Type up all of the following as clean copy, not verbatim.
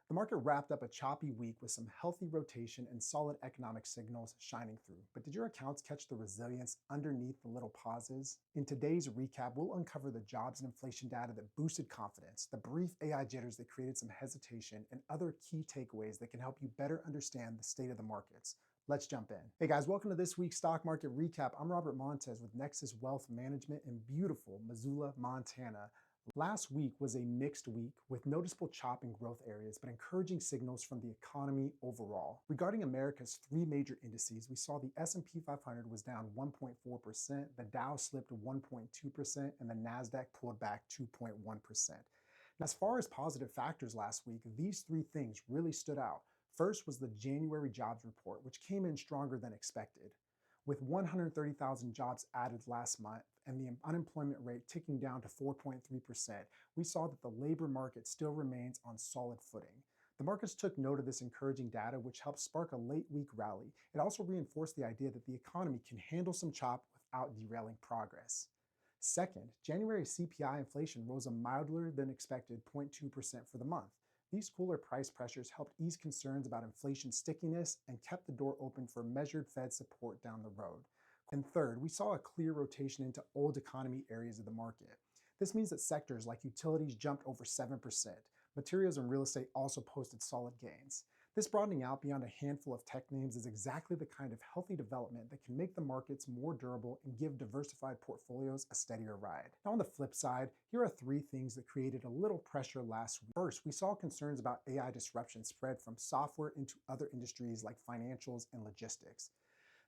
The market wrapped up a choppy week with some healthy rotation and solid economic signals shining through. But did your accounts catch the resilience underneath the little pauses? In today's recap, we'll uncover the jobs and inflation data that boosted confidence, the brief AI jitters that created some hesitation, and other key takeaways that can help you better understand the state of the markets. Let's jump in. Hey guys, welcome to this week's stock market recap. I'm Robert Montez with Nexus Wealth Management in beautiful Missoula, Montana. Last week was a mixed week with noticeable chop in growth areas, but encouraging signals from the economy overall. Regarding America's three major indices, we saw the S&P 500 was down 1.4%, the Dow slipped 1.2%, and the Nasdaq pulled back 2.1%. Now, as far as positive factors last week, these three things really stood out. First was the January jobs report, which came in stronger than expected. With 130,000 jobs added last month and the unemployment rate ticking down to 4.3%, we saw that the labor market still remains on solid footing. The markets took note of this encouraging data, which helped spark a late week rally. It also reinforced the idea that the economy can handle some chop without derailing progress. Second, January CPI inflation rose a milder than expected 0.2% for the month. These cooler price pressures helped ease concerns about inflation stickiness and kept the door open for measured Fed support down the road. And third, we saw a clear rotation into old economy areas of the market. This means that sectors like utilities jumped over 7%. Materials and real estate also posted solid gains. This broadening out beyond a handful of tech names is exactly the kind of healthy development that can make the markets more durable and give diversified portfolios a steadier ride. Now, on the flip side, here are three things that created a little pressure last week. First, we saw concerns about AI disruption spread from software into other industries like financials and logistics.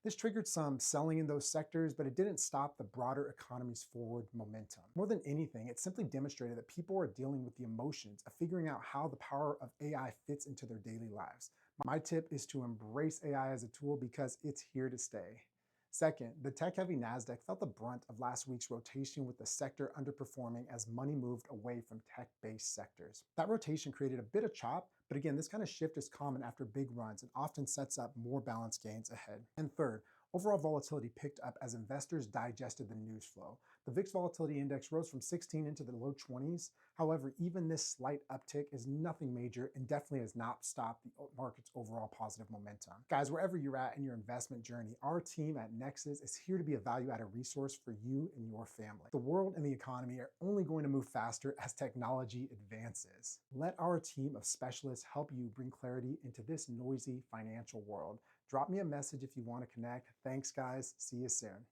This triggered some selling in those sectors, but it didn't stop the broader economy's forward momentum. More than anything, it simply demonstrated that people are dealing with the emotions of figuring out how the power of AI fits into their daily lives. My tip is to embrace AI as a tool because it's here to stay. Second, the tech-heavy Nasdaq felt the brunt of last week's rotation with the sector underperforming as money moved away from tech-based sectors. That rotation created a bit of chop, but again, this kind of shift is common after big runs and often sets up more balanced gains ahead. And third, overall volatility picked up as investors digested the news flow. The VIX volatility index rose from 16 into the low 20s. However, even this slight uptick is nothing major and definitely has not stopped the market's overall positive momentum. Guys, wherever you're at in your investment journey, our team at Nexus is here to be a value-added resource for you and your family. The world and the economy are only going to move faster as technology advances. Let our team of specialists help you bring clarity into this noisy financial world. Drop me a message if you want to connect. Thanks, guys. See you soon.